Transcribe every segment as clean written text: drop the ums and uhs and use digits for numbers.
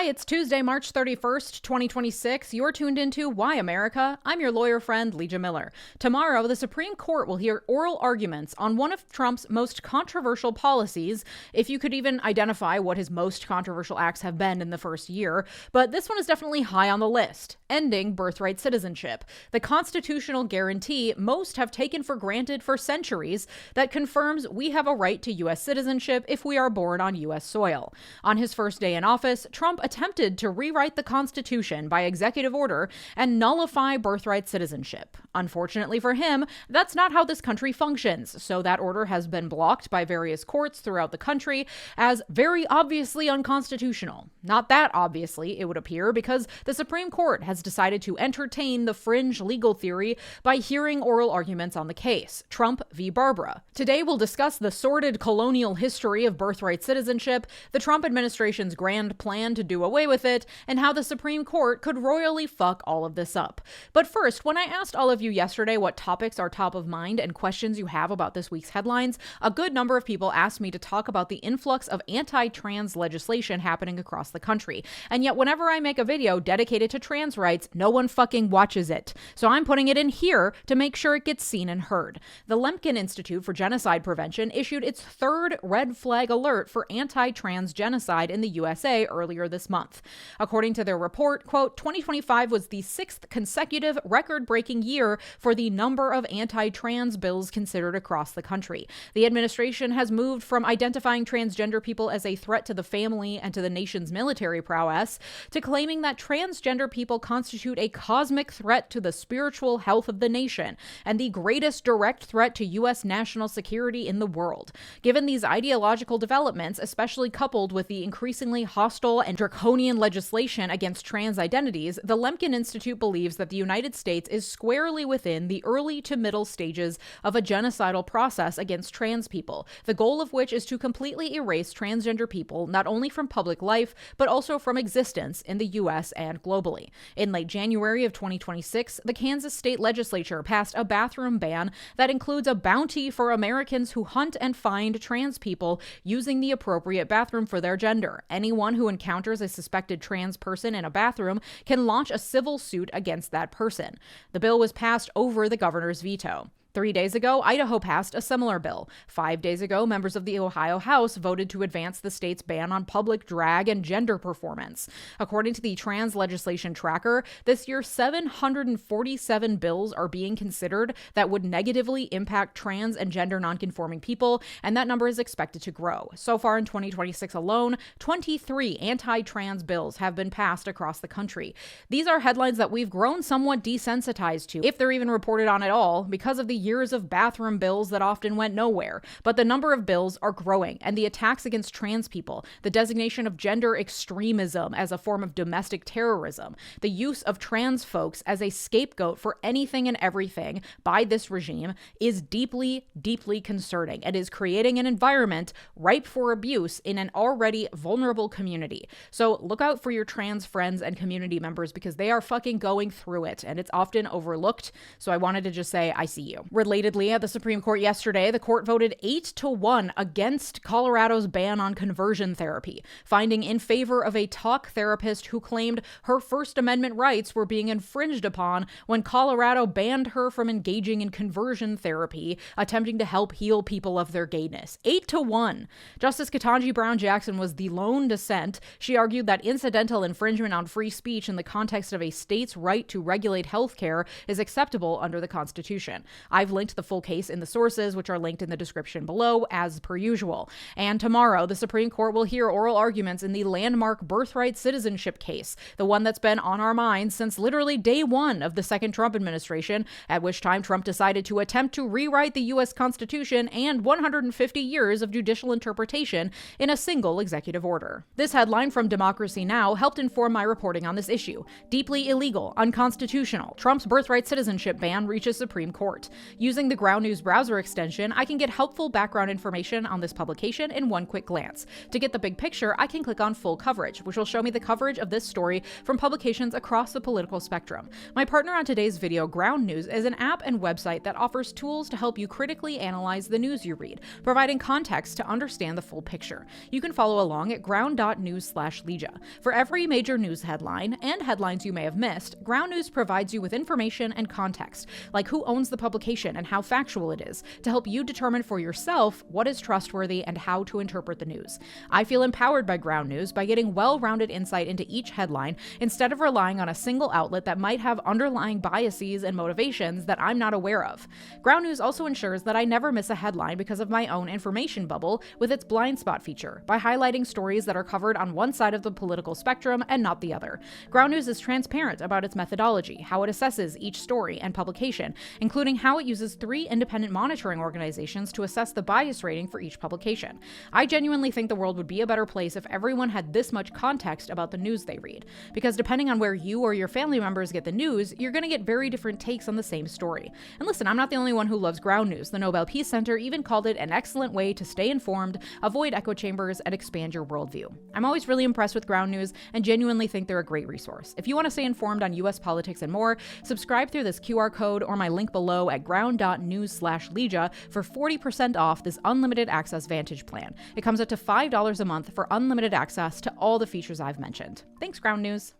Hi, it's Tuesday, March 31st, 2026. You're tuned into Why America? I'm your lawyer friend, Leeja Miller. Tomorrow, the Supreme Court will hear oral arguments on one of Trump's most controversial policies, if you could even identify what his most controversial acts have been in the first year. But this one is definitely high on the list: ending birthright citizenship, the constitutional guarantee most have taken for granted for centuries that confirms we have a right to U.S. citizenship if we are born on U.S. soil. On his first day in office, Trump attempted to rewrite the Constitution by executive order and nullify birthright citizenship. Unfortunately for him, that's not how this country functions, so that order has been blocked by various courts throughout the country as very obviously unconstitutional. Not that obviously, it would appear, because the Supreme Court has decided to entertain the fringe legal theory by hearing oral arguments on the case, Trump v. Barbara. Today we'll discuss the sordid colonial history of birthright citizenship, the Trump administration's grand plan to do away with it, and how the Supreme Court could royally fuck all of this up. But first, when I asked all of you yesterday what topics are top of mind and questions you have about this week's headlines, a good number of people asked me to talk about the influx of anti-trans legislation happening across the country. And yet whenever I make a video dedicated to trans rights, no one fucking watches it. So I'm putting it in here to make sure it gets seen and heard. The 𝗪𝗜𝗧𝗛𝗡𝗘𝗥𝗦 Institute for Genocide Prevention issued its third red flag alert for anti-trans genocide in the USA earlier this month. According to their report, quote, 2025 was the sixth consecutive record-breaking year for the number of anti-trans bills considered across the country. The administration has moved from identifying transgender people as a threat to the family and to the nation's military prowess to claiming that transgender people constitute a cosmic threat to the spiritual health of the nation and the greatest direct threat to U.S. national security in the world. Given these ideological developments, especially coupled with the increasingly hostile and draconian legislation against trans identities, the 𝗪𝗜𝗧𝗏𝗡 Institute believes that the United States is squarely within the early to middle stages of a genocidal process against trans people, the goal of which is to completely erase transgender people not only from public life, but also from existence in the U.S. and globally. In late January of 2026, the Kansas state legislature passed a bathroom ban that includes a bounty for Americans who hunt and find trans people using the appropriate bathroom for their gender. Anyone who encounters a suspected trans person in a bathroom can launch a civil suit against that person. The bill was passed over the governor's veto. 3 days ago, Idaho passed a similar bill. 5 days ago, members of the Ohio House voted to advance the state's ban on public drag and gender performance. According to the Trans Legislation Tracker, this year 747 bills are being considered that would negatively impact trans and gender nonconforming people, and that number is expected to grow. So far in 2026 alone, 23 anti-trans bills have been passed across the country. These are headlines that we've grown somewhat desensitized to, if they're even reported on at all, because of the years of bathroom bills that often went nowhere. But the number of bills are growing, and the attacks against trans people, the designation of gender extremism as a form of domestic terrorism, the use of trans folks as a scapegoat for anything and everything by this regime is deeply, deeply concerning and is creating an environment ripe for abuse in an already vulnerable community. So look out for your trans friends and community members, because they are fucking going through it, and it's often overlooked. So I wanted to just say, I see you. Relatedly, at the Supreme Court yesterday, the court voted 8-1 against Colorado's ban on conversion therapy, finding in favor of a talk therapist who claimed her First Amendment rights were being infringed upon when Colorado banned her from engaging in conversion therapy, attempting to help heal people of their gayness. 8-1. Justice Ketanji Brown Jackson was the lone dissent. She argued that incidental infringement on free speech in the context of a state's right to regulate healthcare is acceptable under the Constitution. I've linked the full case in the sources, which are linked in the description below, as per usual. And tomorrow, the Supreme Court will hear oral arguments in the landmark birthright citizenship case, the one that's been on our minds since literally day one of the second Trump administration, at which time Trump decided to attempt to rewrite the U.S. Constitution and 150 years of judicial interpretation in a single executive order. This headline from Democracy Now! Helped inform my reporting on this issue. Deeply illegal, unconstitutional. Trump's birthright citizenship ban reaches Supreme Court. Using the Ground News browser extension, I can get helpful background information on this publication in one quick glance. To get the big picture, I can click on Full Coverage, which will show me the coverage of this story from publications across the political spectrum. My partner on today's video, Ground News, is an app and website that offers tools to help you critically analyze the news you read, providing context to understand the full picture. You can follow along at ground.news/Leeja. For every major news headline and headlines you may have missed, Ground News provides you with information and context, like who owns the publication and how factual it is, to help you determine for yourself what is trustworthy and how to interpret the news. I feel empowered by Ground News by getting well-rounded insight into each headline instead of relying on a single outlet that might have underlying biases and motivations that I'm not aware of. Ground News also ensures that I never miss a headline because of my own information bubble with its blind spot feature, by highlighting stories that are covered on one side of the political spectrum and not the other. Ground News is transparent about its methodology, how it assesses each story and publication, including how it uses 3 independent monitoring organizations to assess the bias rating for each publication. I genuinely think the world would be a better place if everyone had this much context about the news they read, because depending on where you or your family members get the news, you're going to get very different takes on the same story. And listen, I'm not the only one who loves Ground News. The Nobel Peace Center even called it an excellent way to stay informed, avoid echo chambers, and expand your worldview. I'm always really impressed with Ground News and genuinely think they're a great resource. If you want to stay informed on US politics and more, subscribe through this QR code or my link below at ground.news/Leeja for 40% off this unlimited access Vantage plan. It comes up to $5 a month for unlimited access to all the features I've mentioned. Thanks, Ground News.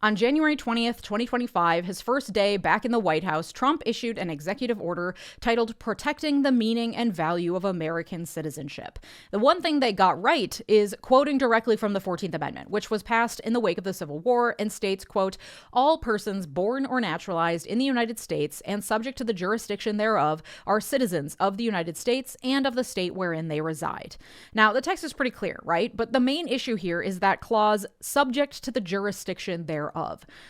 On January 20th, 2025, his first day back in the White House, Trump issued an executive order titled Protecting the Meaning and Value of American Citizenship. The one thing they got right is quoting directly from the 14th Amendment, which was passed in the wake of the Civil War and states, quote, "All persons born or naturalized in the United States and subject to the jurisdiction thereof are citizens of the United States and of the state wherein they reside." Now, the text is pretty clear, right? But the main issue here is that clause, subject to the jurisdiction thereof.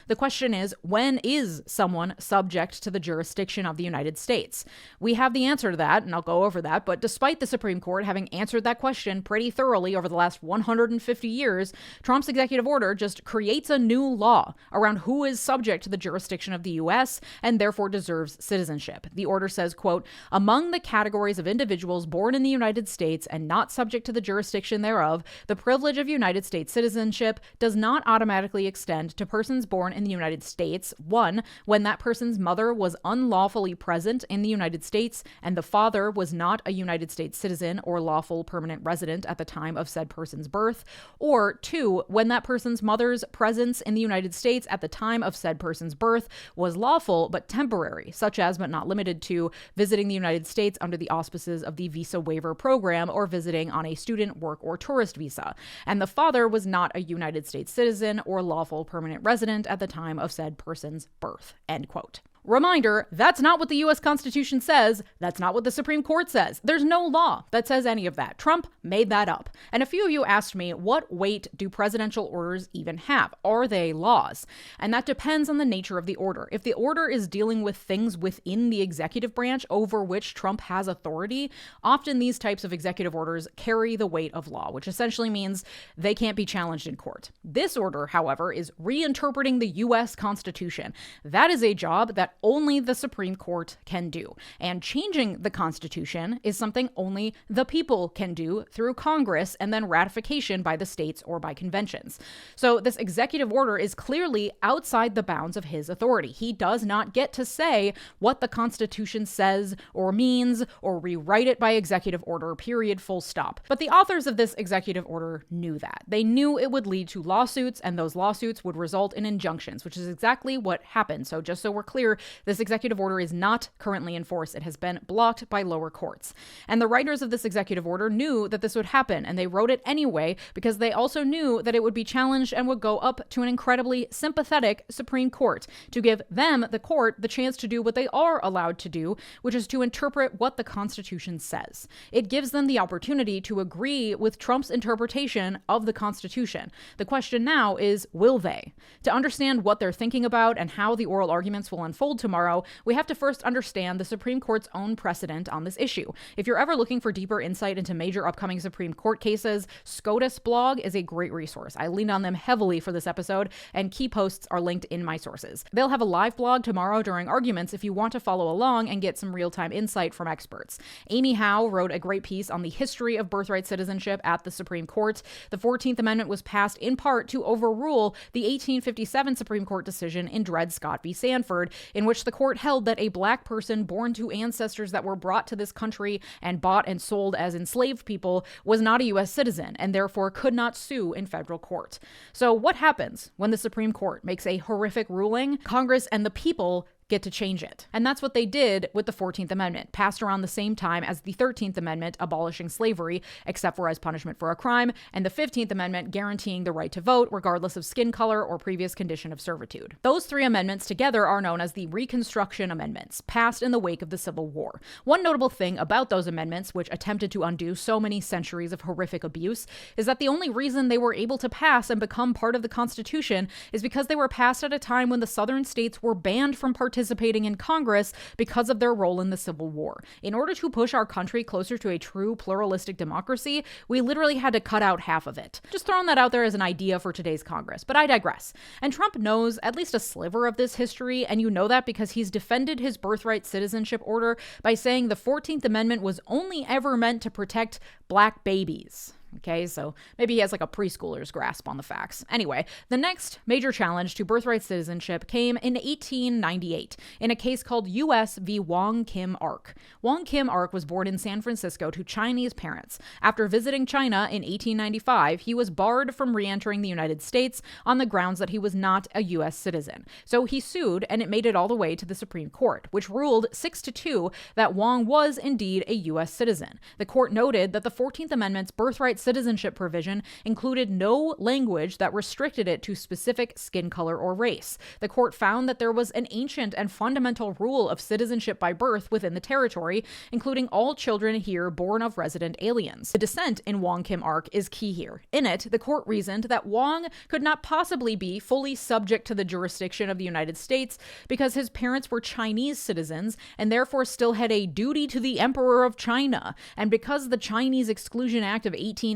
The question is, when is someone subject to the jurisdiction of the United States? We have the answer to that, and I'll go over that, but despite the Supreme Court having answered that question pretty thoroughly over the last 150 years, Trump's executive order just creates a new law around who is subject to the jurisdiction of the U.S. and therefore deserves citizenship. The order says, quote, "Among the categories of individuals born in the United States and not subject to the jurisdiction thereof, the privilege of United States citizenship does not automatically extend to persons born in the United States, 1, when that person's mother was unlawfully present in the United States and the father was not a United States citizen or lawful permanent resident at the time of said person's birth, or 2, when that person's mother's presence in the United States at the time of said person's birth was lawful but temporary, such as but not limited to visiting the United States under the auspices of the visa waiver program or visiting on a student, work, or tourist visa, and the father was not a United States citizen or lawful permanent resident at the time of said person's birth," end quote. Reminder, that's not what the U.S. Constitution says. That's not what the Supreme Court says. There's no law that says any of that. Trump made that up. And a few of you asked me, what weight do presidential orders even have? Are they laws? And that depends on the nature of the order. If the order is dealing with things within the executive branch over which Trump has authority, often these types of executive orders carry the weight of law, which essentially means they can't be challenged in court. This order, however, is reinterpreting the U.S. Constitution. That is a job that only the Supreme Court can do. And changing the Constitution is something only the people can do through Congress and then ratification by the states or by conventions. So this executive order is clearly outside the bounds of his authority. He does not get to say what the Constitution says or means or rewrite it by executive order, period, full stop. But the authors of this executive order knew that. They knew it would lead to lawsuits, and those lawsuits would result in injunctions, which is exactly what happened. So just so we're clear, this executive order is not currently in force. It has been blocked by lower courts. And the writers of this executive order knew that this would happen, and they wrote it anyway because they also knew that it would be challenged and would go up to an incredibly sympathetic Supreme Court to give them, the court, the chance to do what they are allowed to do, which is to interpret what the Constitution says. It gives them the opportunity to agree with Trump's interpretation of the Constitution. The question now is, will they? To understand what they're thinking about and how the oral arguments will unfold unfold tomorrow, we have to first understand the Supreme Court's own precedent on this issue. If you're ever looking for deeper insight into major upcoming Supreme Court cases, SCOTUS blog is a great resource. I leaned on them heavily for this episode, and key posts are linked in my sources. They'll have a live blog tomorrow during arguments if you want to follow along and get some real-time insight from experts. Amy Howe wrote a great piece on the history of birthright citizenship at the Supreme Court. The 14th Amendment was passed in part to overrule the 1857 Supreme Court decision in Dred Scott v. Sandford, in which the court held that a black person born to ancestors that were brought to this country and bought and sold as enslaved people was not a U.S. citizen and therefore could not sue in federal court. So what happens when the Supreme Court makes a horrific ruling? Congress and the people get to change it. And that's what they did with the 14th Amendment, passed around the same time as the 13th Amendment abolishing slavery, except for as punishment for a crime, and the 15th Amendment guaranteeing the right to vote regardless of skin color or previous condition of servitude. Those three amendments together are known as the Reconstruction Amendments, passed in the wake of the Civil War. One notable thing about those amendments, which attempted to undo so many centuries of horrific abuse, is that the only reason they were able to pass and become part of the Constitution is because they were passed at a time when the southern states were banned from participating in Congress because of their role in the Civil War. In order to push our country closer to a true pluralistic democracy, we literally had to cut out half of it. Just throwing that out there as an idea for today's Congress, but I digress. And Trump knows at least a sliver of this history, and you know that because he's defended his birthright citizenship order by saying the 14th Amendment was only ever meant to protect black babies. Okay, so maybe he has like a preschooler's grasp on the facts. Anyway, the next major challenge to birthright citizenship came in 1898 in a case called U.S. v. 𝗓𝗓𝗡𝗡𝗥. 𝗓𝗓𝗡𝗡𝗡𝗥 was born in San Francisco to Chinese parents. After visiting China in 1895, he was barred from re-entering the United States on the grounds that he was not a U.S. citizen. So he sued, and it made it all the way to the Supreme Court, which ruled 6-2 that Wong was indeed a U.S. citizen. The court noted that the 14th Amendment's birthright citizenship provision included no language that restricted it to specific skin color or race. The court found that there was an ancient and fundamental rule of citizenship by birth within the territory, including all children here born of resident aliens. The dissent in 𝗓𝗓𝗡𝗡𝗥 is key here. In it, the court reasoned that Wong could not possibly be fully subject to the jurisdiction of the United States because his parents were Chinese citizens and therefore still had a duty to the Emperor of China, and because the Chinese Exclusion Act of 1882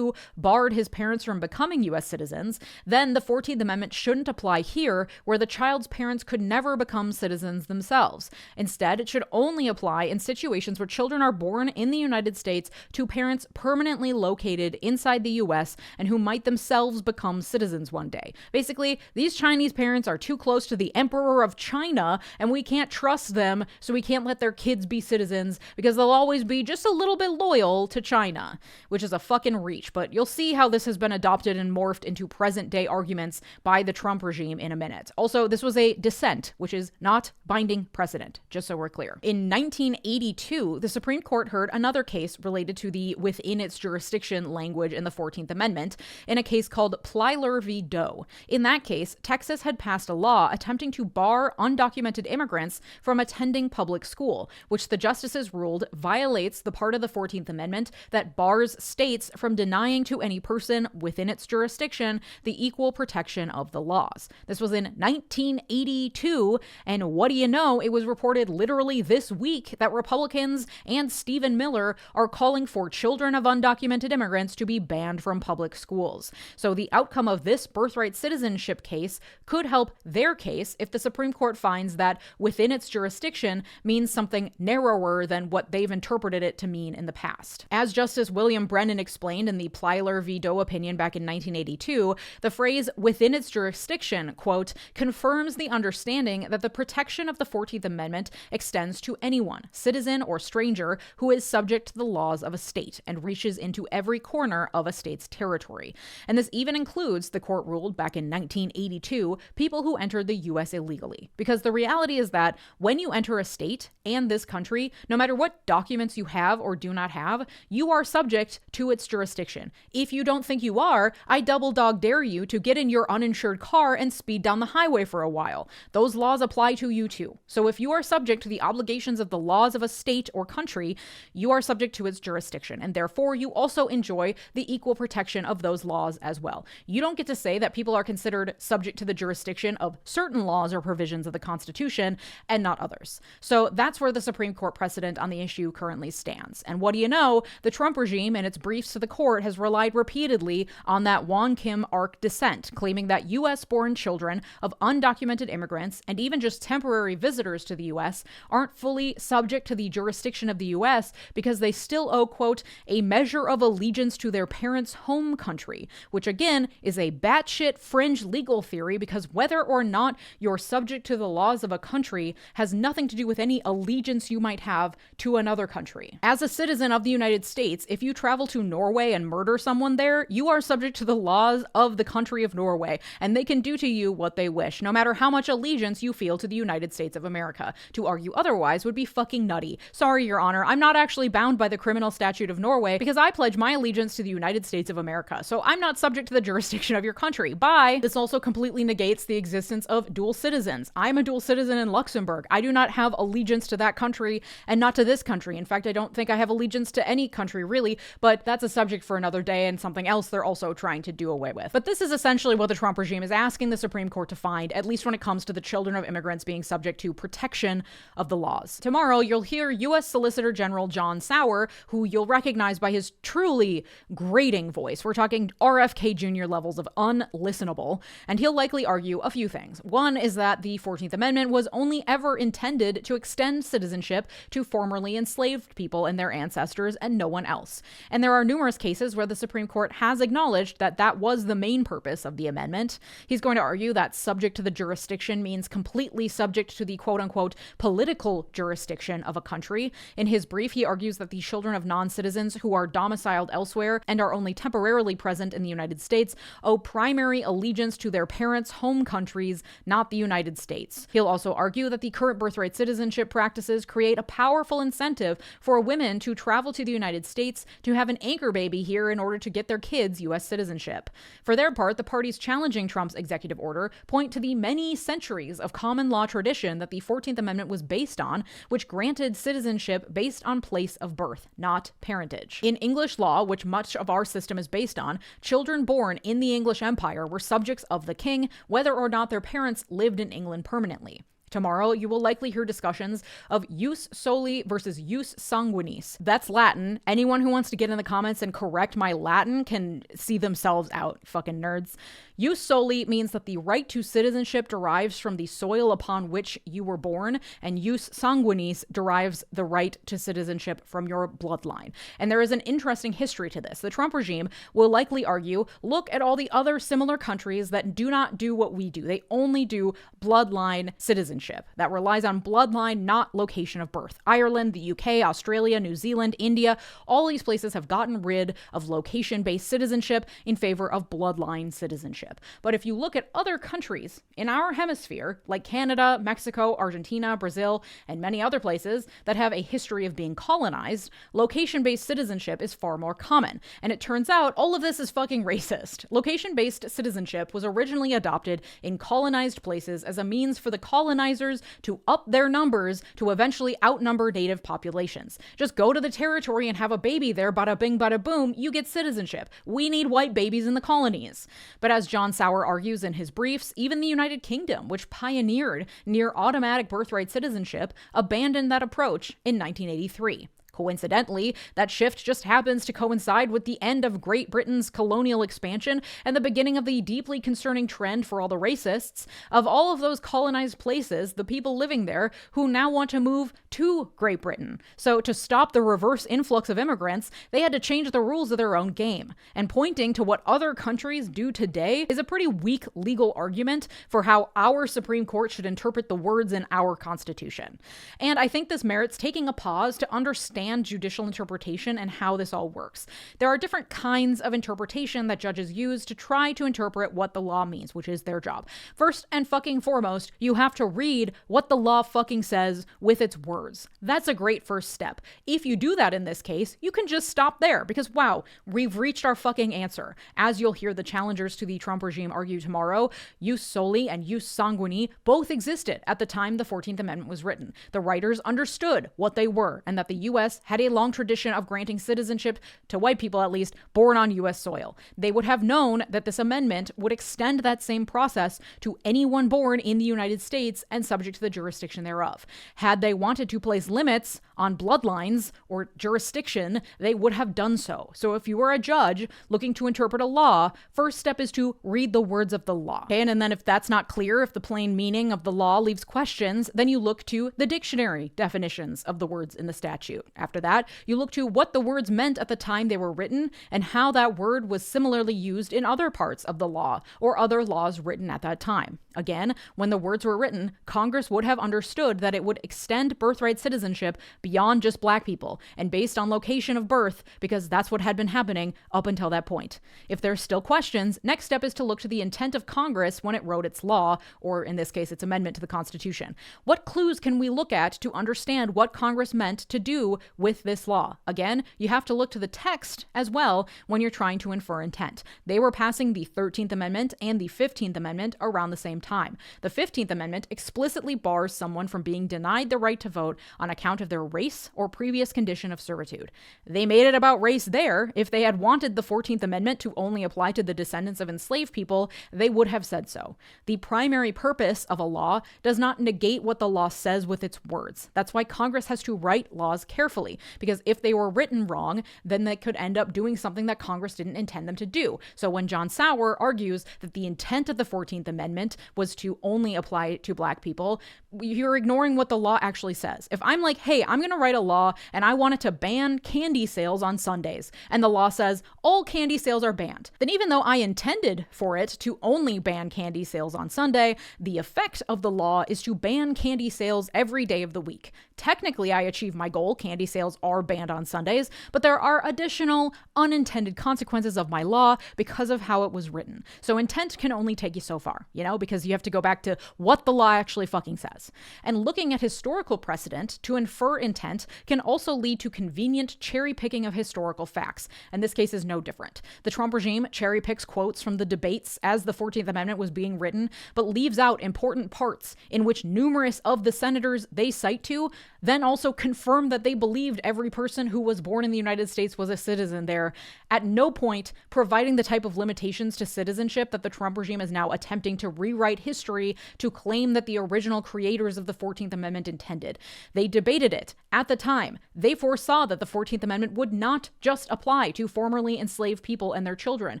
barred his parents from becoming U.S. citizens, then the 14th Amendment shouldn't apply here, where the child's parents could never become citizens themselves. Instead, it should only apply in situations where children are born in the United States to parents permanently located inside the U.S. and who might themselves become citizens one day. Basically, these Chinese parents are too close to the Emperor of China, and we can't trust them, so we can't let their kids be citizens because they'll always be just a little bit loyal to China, which is a fucking reach, but you'll see how this has been adopted and morphed into present-day arguments by the Trump regime in a minute. Also, this was a dissent, which is not binding precedent, just so we're clear. In 1982, the Supreme Court heard another case related to the within its jurisdiction language in the 14th Amendment in a case called 𝗪𝗠𝗪 v. Doe. In that case, Texas had passed a law attempting to bar undocumented immigrants from attending public school, which the justices ruled violates the part of the 14th Amendment that bars states from denying to any person within its jurisdiction the equal protection of the laws. This was in 1982, and what do you know, it was reported literally this week that Republicans and Stephen Miller are calling for children of undocumented immigrants to be banned from public schools. So the outcome of this birthright citizenship case could help their case if the Supreme Court finds that within its jurisdiction means something narrower than what they've interpreted it to mean in the past. As Justice William Brennan explained in the 𝗪𝗪𝗪 v. Doe opinion back in 1982, the phrase within its jurisdiction, quote, confirms the understanding that the protection of the 14th Amendment extends to anyone, citizen or stranger, who is subject to the laws of a state and reaches into every corner of a state's territory. And this even includes, the court ruled back in 1982, people who entered the U.S. illegally. Because the reality is that when you enter a state and this country, no matter what documents you have or do not have, you are subject to its its jurisdiction. If you don't think you are, I double dog dare you to get in your uninsured car and speed down the highway for a while. Those laws apply to you too. So if you are subject to the obligations of the laws of a state or country, you are subject to its jurisdiction, and therefore you also enjoy the equal protection of those laws as well. You don't get to say that people are considered subject to the jurisdiction of certain laws or provisions of the Constitution and not others. So that's where the Supreme Court precedent on the issue currently stands. And what do you know? The Trump regime in its briefs to the court has relied repeatedly on that Wong Kim arc dissent, claiming that U.S.-born children of undocumented immigrants and even just temporary visitors to the U.S. aren't fully subject to the jurisdiction of the U.S. because they still owe, quote, a measure of allegiance to their parents' home country, which again is a batshit fringe legal theory because whether or not you're subject to the laws of a country has nothing to do with any allegiance you might have to another country. As a citizen of the United States, if you travel to Norway and murder someone there, you are subject to the laws of the country of Norway, and they can do to you what they wish, no matter how much allegiance you feel to the United States of America. To argue otherwise would be fucking nutty. Sorry, Your Honor, I'm not actually bound by the criminal statute of Norway because I pledge my allegiance to the United States of America, so I'm not subject to the jurisdiction of your country. Bye. This also completely negates the existence of dual citizens. I'm a dual citizen in Luxembourg. I do not have allegiance to that country and not to this country. In fact, I don't think I have allegiance to any country really, but that's a subject for another day and something else they're also trying to do away with. But this is essentially what the Trump regime is asking the Supreme Court to find, at least when it comes to the children of immigrants being subject to protection of the laws. Tomorrow, you'll hear U.S. Solicitor General John Sauer, who you'll recognize by his truly grating voice. We're talking RFK Jr. levels of unlistenable, and he'll likely argue a few things. One is that the 14th Amendment was only ever intended to extend citizenship to formerly enslaved people and their ancestors and no one else. And there are numerous cases where the Supreme Court has acknowledged that that was the main purpose of the amendment. He's going to argue that subject to the jurisdiction means completely subject to the quote-unquote political jurisdiction of a country. In his brief, he argues that the children of non-citizens who are domiciled elsewhere and are only temporarily present in the United States owe primary allegiance to their parents' home countries, not the United States. He'll also argue that the current birthright citizenship practices create a powerful incentive for women to travel to the United States to have an anchor baby here in order to get their kids U.S. citizenship. For their part, the parties challenging Trump's executive order point to the many centuries of common law tradition that the 14th Amendment was based on, which granted citizenship based on place of birth, not parentage. In English law, which much of our system is based on, children born in the English Empire were subjects of the king, whether or not their parents lived in England permanently. Tomorrow, you will likely hear discussions of *ius soli versus *ius sanguinis. That's Latin. Anyone who wants to get in the comments and correct my Latin can see themselves out, fucking nerds. *Ius soli means that the right to citizenship derives from the soil upon which you were born, and *ius sanguinis derives the right to citizenship from your bloodline. And there is an interesting history to this. The Trump regime will likely argue, look at all the other similar countries that do not do what we do. They only do bloodline citizenship. That relies on bloodline, not location of birth. Ireland, the UK, Australia, New Zealand, India, all these places have gotten rid of location-based citizenship in favor of bloodline citizenship. But if you look at other countries in our hemisphere, like Canada, Mexico, Argentina, Brazil, and many other places that have a history of being colonized, location-based citizenship is far more common. And it turns out all of this is fucking racist. Location-based citizenship was originally adopted in colonized places as a means for the colonizers to up their numbers to eventually outnumber native populations. Just go to the territory and have a baby there, bada bing, bada boom, you get citizenship. We need white babies in the colonies. But as John Sauer argues in his briefs, even the United Kingdom, which pioneered near automatic birthright citizenship, abandoned that approach in 1983. Coincidentally, that shift just happens to coincide with the end of Great Britain's colonial expansion and the beginning of the deeply concerning trend for all the racists of all of those colonized places, the people living there who now want to move to Great Britain. So to stop the reverse influx of immigrants, they had to change the rules of their own game. And pointing to what other countries do today is a pretty weak legal argument for how our Supreme Court should interpret the words in our Constitution. And I think this merits taking a pause to understand understand judicial interpretation and how this all works. There are different kinds of interpretation that judges use to try to interpret what the law means, which is their job. First and fucking foremost, you have to read what the law fucking says with its words. That's a great first step. If you do that in this case, you can just stop there because, wow, we've reached our fucking answer. As you'll hear the challengers to the Trump regime argue tomorrow, 𝗖𝗓𝗧 and 𝗖𝗓𝗧𝗛𝗡 both existed at the time the 14th Amendment was written. The writers understood what they were and that the U.S. had a long tradition of granting citizenship to white people, at least, born on U.S. soil. They would have known that this amendment would extend that same process to anyone born in the United States and subject to the jurisdiction thereof. Had they wanted to place limits on bloodlines or jurisdiction, they would have done so. So if you are a judge looking to interpret a law, first step is to read the words of the law. Okay? And then if that's not clear, if the plain meaning of the law leaves questions, then you look to the dictionary definitions of the words in the statute. After that, you look to what the words meant at the time they were written and how that word was similarly used in other parts of the law or other laws written at that time. Again, when the words were written, Congress would have understood that it would extend birthright citizenship beyond just black people and based on location of birth, because that's what had been happening up until that point. If there's still questions, next step is to look to the intent of Congress when it wrote its law, or in this case, its amendment to the Constitution. What clues can we look at to understand what Congress meant to do with this law? Again, you have to look to the text as well when you're trying to infer intent. They were passing the 13th Amendment and the 15th Amendment around the same time. The 15th Amendment explicitly bars someone from being denied the right to vote on account of their race or previous condition of servitude. They made it about race there. If they had wanted the 14th Amendment to only apply to the descendants of enslaved people, they would have said so. The primary purpose of a law does not negate what the law says with its words. That's why Congress has to write laws carefully, because if they were written wrong, then they could end up doing something that Congress didn't intend them to do. So when John Sauer argues that the intent of the 14th Amendment was to only apply to black people, you're ignoring what the law actually says. If I'm like, hey, I'm going to write a law and I want it to ban candy sales on Sundays, and the law says all candy sales are banned, then even though I intended for it to only ban candy sales on Sunday, the effect of the law is to ban candy sales every day of the week. Technically, I achieve my goal. Candy sales are banned on Sundays, but there are additional unintended consequences of my law because of how it was written. So intent can only take you so far, because you have to go back to what the law actually fucking says. And looking at historical precedent to infer intent can also lead to convenient cherry picking of historical facts. And this case is no different. The Trump regime cherry picks quotes from the debates as the 14th Amendment was being written, but leaves out important parts in which numerous of the senators they cite to then also confirm that they believed every person who was born in the United States was a citizen there, at no point providing the type of limitations to citizenship that the Trump regime is now attempting to rewrite history to claim that the original creators of the 14th Amendment intended. They debated it at the time. They foresaw that the 14th Amendment would not just apply to formerly enslaved people and their children,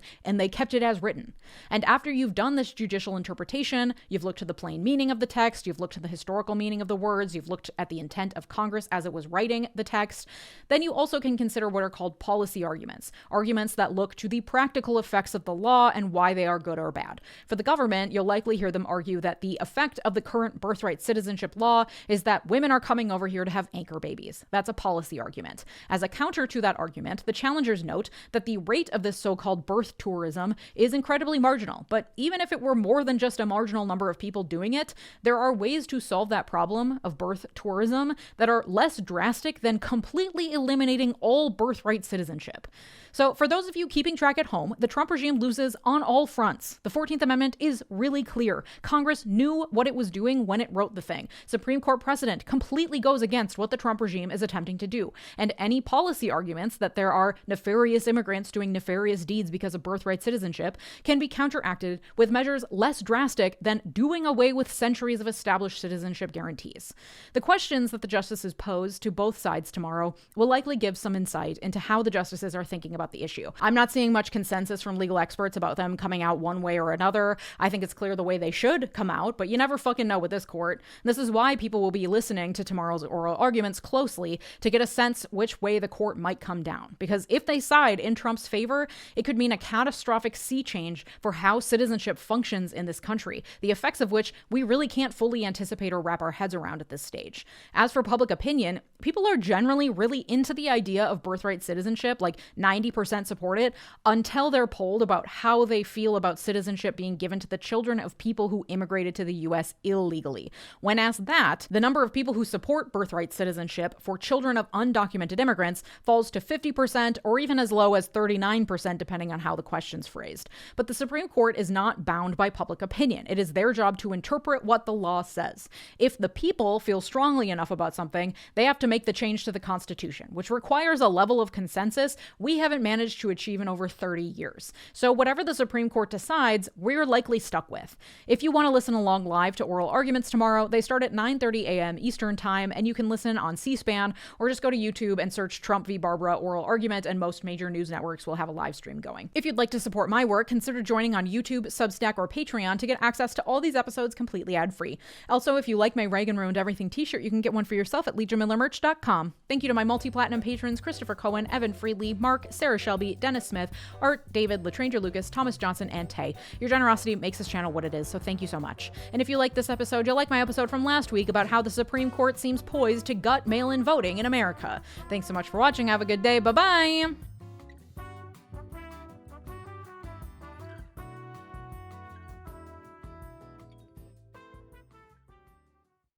and they kept it as written. And after you've done this judicial interpretation, you've looked to the plain meaning of the text, you've looked to the historical meaning of the words, you've looked at the intent of Congress as it was writing the text, then you also can consider what are called policy arguments, arguments that look to the practical effects of the law and why they are good or bad. For the government, you'll likely hear them argue that the effect of the current birthright citizenship law is that women are coming over here to have anchor babies. That's a policy argument. As a counter to that argument, the challengers note that the rate of this so-called birth tourism is incredibly marginal. But even if it were more than just a marginal number of people doing it, there are ways to solve that problem of birth tourism that are less drastic than completely eliminating all birthright citizenship. So for those of you keeping track at home, the Trump regime loses on all fronts. The 14th Amendment is really clear. Congress knew what it was doing when it wrote the thing. Supreme Court precedent completely goes against what the Trump regime is attempting to do. And any policy arguments that there are nefarious immigrants doing nefarious deeds because of birthright citizenship can be counteracted with measures less drastic than doing away with centuries of established citizenship guarantees. The questions that the justices pose to both sides tomorrow will likely give some insight into how the justices are thinking about the issue. I'm not seeing much consensus from legal experts about them coming out one way or another. I think it's clear the way they should come out, but you never fucking know with this court. This is why people will be listening to tomorrow's oral arguments closely to get a sense which way the court might come down. Because if they side in Trump's favor, it could mean a catastrophic sea change for how citizenship functions in this country, the effects of which we really can't fully anticipate or wrap our heads around at this stage. As for public opinion, people are generally really into the idea of birthright citizenship, like 90% support it, until they're polled about how they feel about citizenship being given to the children of people who immigrated to the US illegally. When asked that, the number of people who support birthright citizenship for children of undocumented immigrants falls to 50% or even as low as 39%, depending on how the question's phrased. But the Supreme Court is not bound by public opinion. It is their job to interpret what the law says. If the people feel strongly enough about something, they have to make the change to the Constitution, which requires a level of consensus we haven't managed to achieve in over 30 years. So whatever the Supreme Court decides, we're likely stuck with. If you want to listen along live to oral arguments tomorrow, they start at 9:30 a.m. Eastern Time, and you can listen on C-SPAN or just go to YouTube and search Trump v. Barbara oral argument, and most major news networks will have a live stream going. If you'd like to support my work, consider joining on YouTube, Substack, or Patreon to get access to all these episodes completely ad-free. Also, if you like my Reagan Ruined Everything t-shirt, you can get one for yourself at LeejaMillerMerch.com. Thank you to my multi-platinum patrons Christopher Cohen, Evan Friedley, Mark, Sarah Shelby, Dennis Smith, Art, David, Latranger Lucas, Thomas Johnson, and Tay. Your generosity makes this channel what it is, so thank you so much. And if you like this episode, you'll like my episode from last week about how the Supreme Court seems poised to gut mail-in voting in America. Thanks so much for watching. Have a good day. Bye-bye!